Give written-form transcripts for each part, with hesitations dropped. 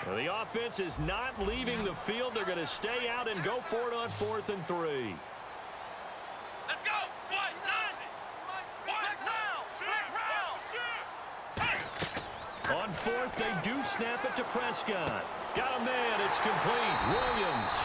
Well, the offense is not leaving the field. They're going to stay out and go for it on 4th and 3. Let's go. On 4th, they do snap it to Prescott. Got a man. It's complete. Williams.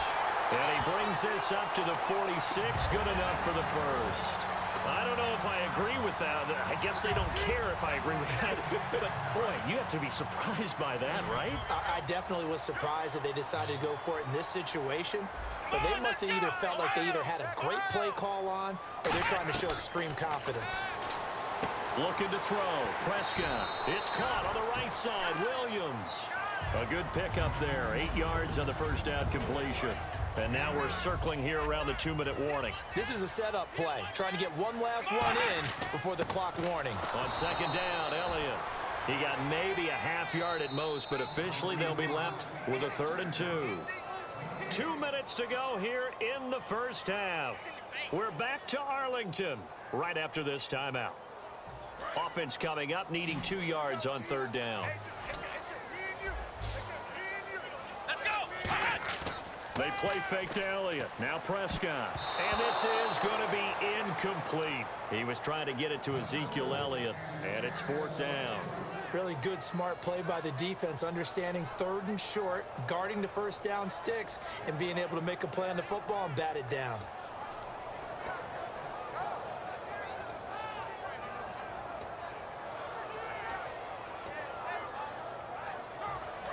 And he brings this up to the 46. Good enough for the first. I don't know if I agree with that. I guess they don't care if I agree with that. But, boy, you have to be surprised by that, right? I definitely was surprised that they decided to go for it in this situation. But they must have either felt like they either had a great play call on or they're trying to show extreme confidence. Looking to throw. Prescott. It's caught on the right side. Williams. A good pickup there. 8 yards on the first down completion. And now we're circling here around the 2-minute warning. This is a setup play. Trying to get one last run in before the clock warning. On 2nd down, Elliott. He got maybe a half yard at most, but officially they'll be left with a 3rd and 2. 2 minutes to go here in the first half. We're back to Arlington right after this timeout. Offense coming up, needing 2 yards on 3rd down. They play fake to Elliott. Now Prescott. And this is going to be incomplete. He was trying to get it to Ezekiel Elliott, and it's 4th down. Really good, smart play by the defense, understanding 3rd and short, guarding the first down sticks, and being able to make a play on the football and bat it down.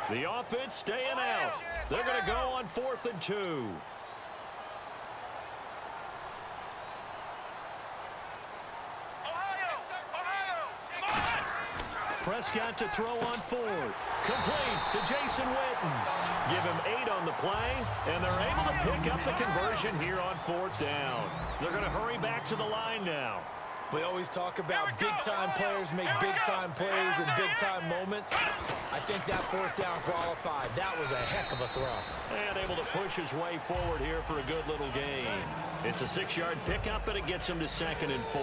The offense staying out. They're going to go on 4th and 2. Prescott to throw on 4th. Complete to Jason Witten. Give him 8 on the play, and they're able to pick up the conversion here on 4th down. They're going to hurry back to the line now. We always talk about big-time players make big-time plays in big-time moments. I think that 4th down qualified. That was a heck of a throw. And able to push his way forward here for a good little gain. It's a 6-yard pickup, and it gets him to 2nd and 4.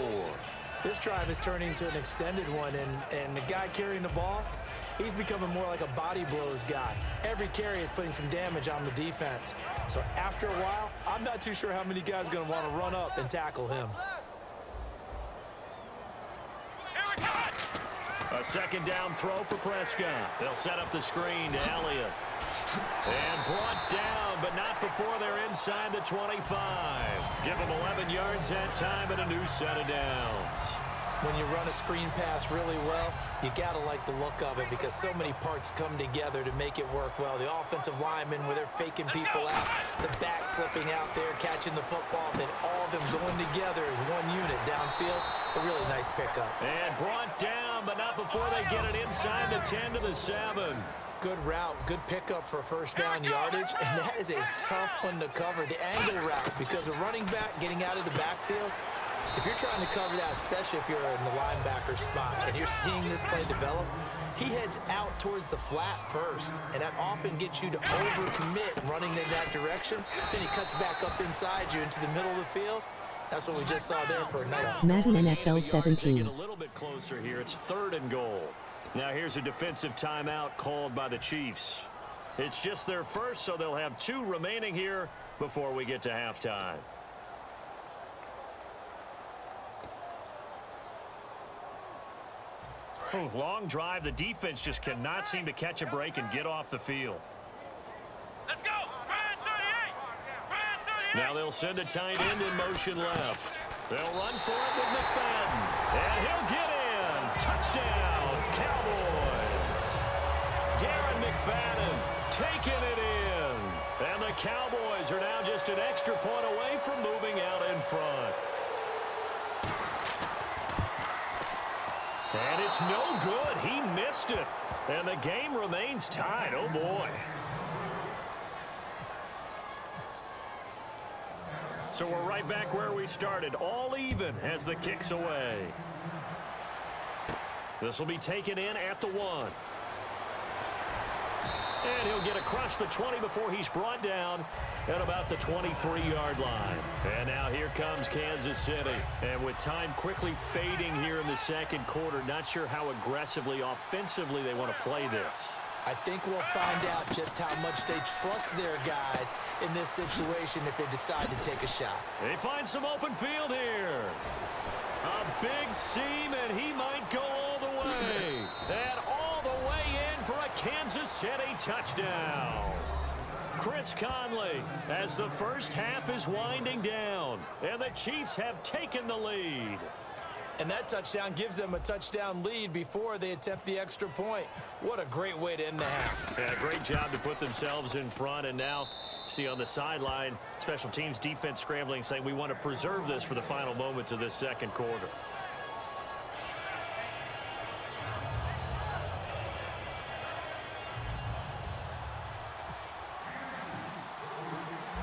This drive is turning into an extended one, and the guy carrying the ball, he's becoming more like a body blows guy. Every carry is putting some damage on the defense. So after a while, I'm not too sure how many guys are going to want to run up and tackle him. A 2nd down throw for Prescott. They'll set up the screen to Elliott. And brought down, but not before they're inside the 25. Give them 11 yards that time and a new set of downs. When you run a screen pass really well, you got to like the look of it because so many parts come together to make it work well. The offensive linemen, where they're faking people out, the back slipping out there, catching the football, then all of them going together as one unit downfield. A really nice pickup. And brought down, but not before they get it inside the 10 to the 7. Good route, good pickup for first down yardage, and that is a tough one to cover, the angle route, because a running back getting out of the backfield, if you're trying to cover that, especially if you're in the linebacker spot and you're seeing this play develop, he heads out towards the flat first, and that often gets you to overcommit running in that direction. Then he cuts back up inside you into the middle of the field. That's what we just saw there for a night. Madden NFL 17. Get a little bit closer here. It's 3rd and goal. Now here's a defensive timeout called by the Chiefs. It's just their first, so they'll have 2 remaining here before we get to halftime. Oh, long drive. The defense just cannot seem to catch a break and get off the field. Let's go. Brand 38. Brand 38. Now they'll send a tight end in motion left. They'll run for it with McFadden. And he'll get in. Touchdown, Cowboys. Darren McFadden taking it in. And the Cowboys are now just an extra point away from moving out in front. And it's no good. He missed it. And the game remains tied. Oh, boy. So we're right back where we started. All even as the kick's away. This will be taken in at the 1. And he'll get across the 20 before he's brought down at about the 23-yard line. And now here comes Kansas City. And with time quickly fading here in the second quarter, not sure how aggressively, offensively they want to play this. I think we'll find out just how much they trust their guys in this situation if they decide to take a shot. They find some open field here. A big seam, and he might go all the way. And all the way in for a Kansas City touchdown. Chris Conley as the first half is winding down, and the Chiefs have taken the lead. And that touchdown gives them a touchdown lead before they attempt the extra point. What a great way to end the half. Yeah, great job to put themselves in front, and now see on the sideline, special teams defense scrambling, saying we want to preserve this for the final moments of this second quarter.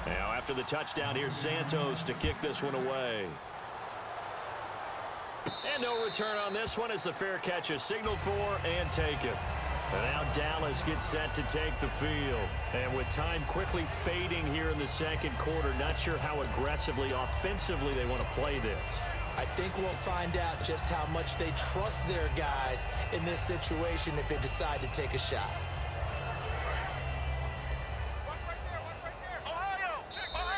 Now after the touchdown, here's Santos to kick this one away. And no return on this one as the fair catch is signaled for and taken. And now Dallas gets set to take the field. And with time quickly fading here in the second quarter, not sure how aggressively, offensively they want to play this. I think we'll find out just how much they trust their guys in this situation if they decide to take a shot.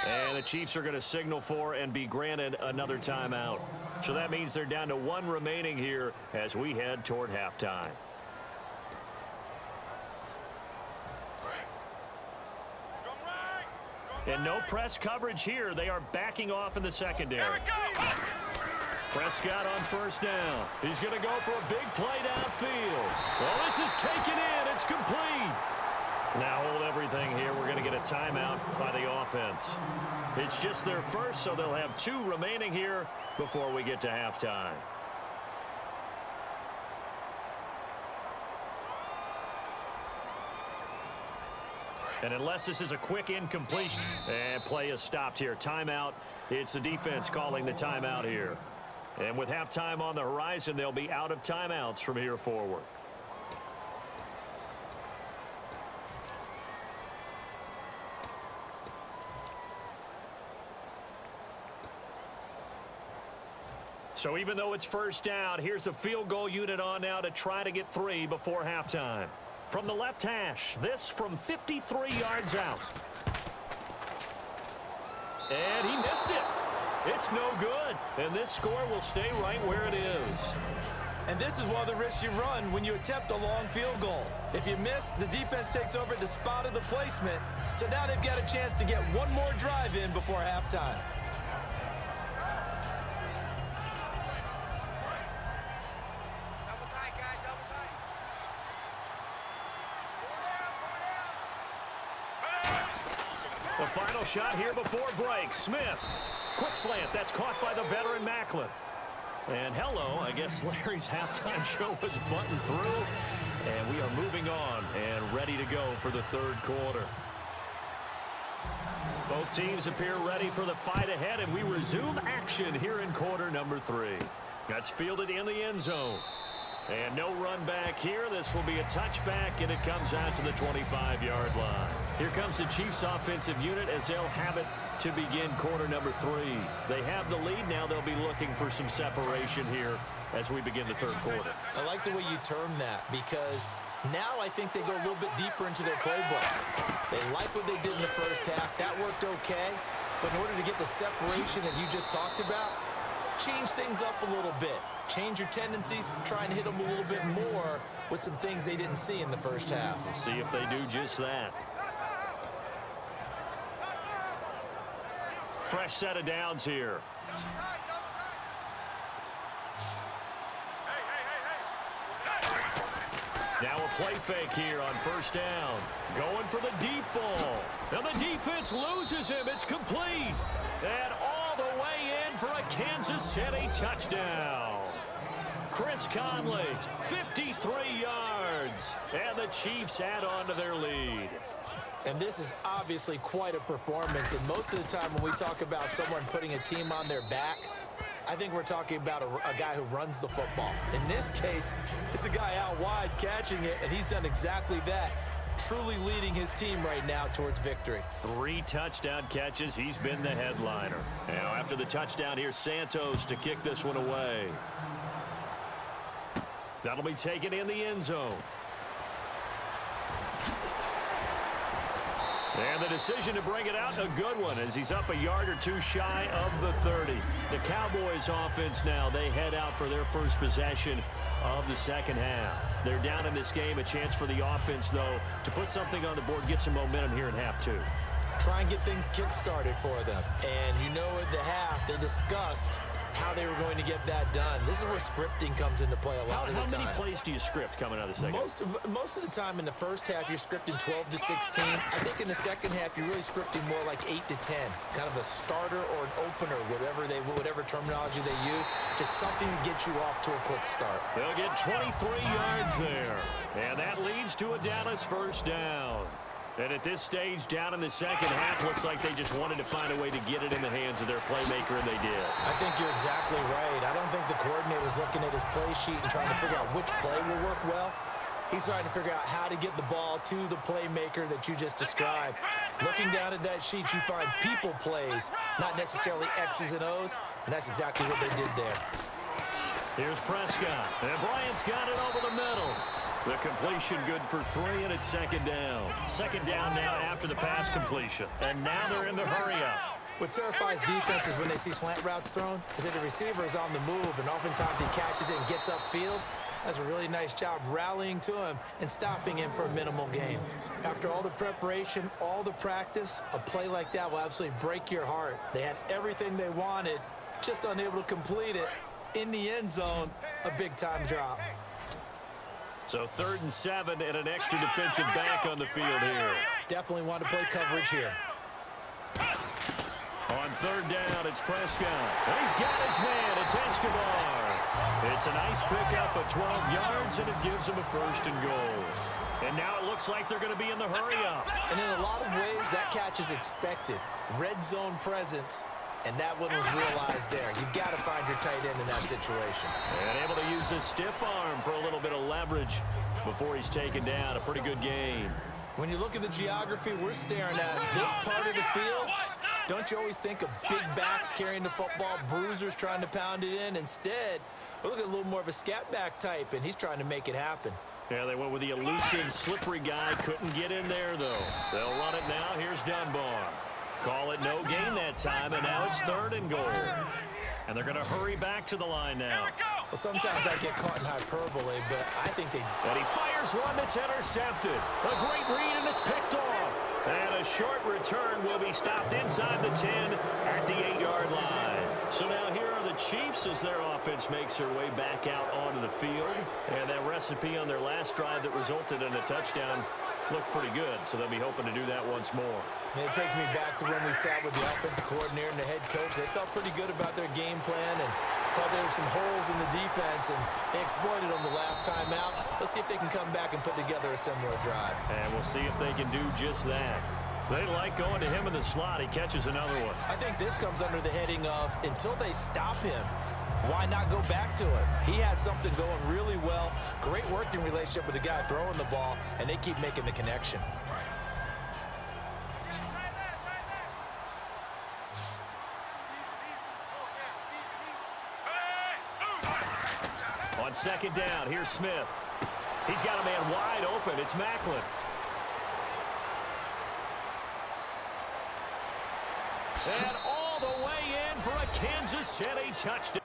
And the Chiefs are going to signal for and be granted another timeout. So that means they're down to one remaining here as we head toward halftime. And no press coverage here. They are backing off in the secondary. Prescott on first down. He's going to go for a big play downfield. Well, this is taken in. It's complete. Now hold everything here. We're going to get a timeout by the offense. It's just their first, so they'll have two remaining here before we get to halftime. And unless this is a quick incompletion, and play is stopped here. Timeout. It's the defense calling the timeout here. And with halftime on the horizon, they'll be out of timeouts from here forward. So even though it's first down, here's the field goal unit on now to try to get 3 before halftime. From the left hash, this from 53 yards out. And he missed it. It's no good. And this score will stay right where it is. And this is one of the risks you run when you attempt a long field goal. If you miss, the defense takes over at the spot of the placement. So now they've got a chance to get one more drive in before halftime. The final shot here before break. Smith. Quick slant. That's caught by the veteran Macklin. And hello, I guess Larry's halftime show was buttoned through. And we are moving on and ready to go for the third quarter. Both teams appear ready for the fight ahead, and we resume action here in quarter number 3. That's fielded in the end zone. And no run back here. This will be a touchback, and it comes out to the 25-yard line. Here comes the Chiefs offensive unit as they'll have it to begin quarter number 3. They have the lead. Now they'll be looking for some separation here as we begin the third quarter. I like the way you term that because now I think they go a little bit deeper into their playbook. They like what they did in the first half. That worked okay. But in order to get the separation that you just talked about, change things up a little bit. Change your tendencies, try and hit them a little bit more with some things they didn't see in the first half. We'll see if they do just that. Fresh set of downs here. Now a play fake here on first down. Going for the deep ball. Now the defense loses him. It's complete. And all the way in for a Kansas City touchdown. Chris Conley, 53 yards. And the Chiefs add on to their lead. And this is obviously quite a performance. And most of the time when we talk about someone putting a team on their back, I think we're talking about a guy who runs the football. In this case, it's a guy out wide catching it, and he's done exactly that, truly leading his team right now towards victory. 3 touchdown catches. He's been the headliner. Now after the touchdown, here's Santos to kick this one away. That'll be taken in the end zone. And the decision to bring it out, a good one, as he's up a yard or two shy of the 30. The Cowboys offense now, they head out for their first possession of the second half. They're down in this game, a chance for the offense, though, to put something on the board, get some momentum here in half two. Try and get things kick-started for them. And you know at the half, they discussed how they were going to get that done. This is where scripting comes into play a lot of the time. How many plays do you script coming out of the second? Most of the time in the first half, you're scripting 12 to 16. I think in the second half, you're really scripting more like 8 to 10. Kind of a starter or an opener, whatever terminology they use. Just something to get you off to a quick start. They'll get 23 yards there. And that leads to a Dallas first down. And at this stage, down in the second half, looks like they just wanted to find a way to get it in the hands of their playmaker, and they did. I think you're exactly right. I don't think the coordinator's looking at his play sheet and trying to figure out which play will work well. He's trying to figure out how to get the ball to the playmaker that you just described. Looking down at that sheet, you find people plays, not necessarily X's and O's, and that's exactly what they did there. Here's Prescott, and Bryant's got it over the middle. The completion good for 3, and it's second down. Second down now after the pass completion. And now they're in the hurry-up. What terrifies defenses when they see slant routes thrown is that the receiver is on the move, and oftentimes he catches it and gets upfield. Does a really nice job rallying to him and stopping him for a minimal gain. After all the preparation, all the practice, a play like that will absolutely break your heart. They had everything they wanted, just unable to complete it. In the end zone, a big-time drop. So 3rd and 7 and an extra defensive back on the field here. Definitely want to play coverage here. On 3rd down, it's Prescott. And he's got his man. It's Escobar. It's a nice pickup of 12 yards, and it gives him a 1st and goal. And now it looks like they're going to be in the hurry-up. And in a lot of ways, that catch is expected. Red zone presence. And that one was realized there. You've got to find your tight end in that situation. And able to use his stiff arm for a little bit of leverage before he's taken down. A pretty good game. When you look at the geography we're staring at, this part of the field, don't you always think of big backs carrying the football, bruisers trying to pound it in? Instead, we're looking at a little more of a scat back type, and he's trying to make it happen. Yeah, they went with the elusive, slippery guy. Couldn't get in there, though. They'll run it now. Here's Dunbar. Call it no gain that time, and now it's 3rd and goal. And they're going to hurry back to the line now. Well, sometimes I get caught in hyperbole, but I think they... And he fires one that's intercepted. A great read, and it's picked off. And a short return will be stopped inside the 10 at the 8-yard line. So now here are the Chiefs as their offense makes their way back out onto the field. And that recipe on their last drive that resulted in a touchdown looked pretty good, so they'll be hoping to do that once more. And it takes me back to when we sat with the offensive coordinator and the head coach. They felt pretty good about their game plan and thought there were some holes in the defense, and they exploited them the last time out. Let's see if they can come back and put together a similar drive. And we'll see if they can do just that. They like going to him in the slot. He catches another one. I think this comes under the heading of, until they stop him, why not go back to it? He has something going really well. Great working relationship with the guy throwing the ball, and they keep making the connection. On 2nd down, here's Smith. He's got a man wide open. It's Macklin. And all the way in for a Kansas City touchdown.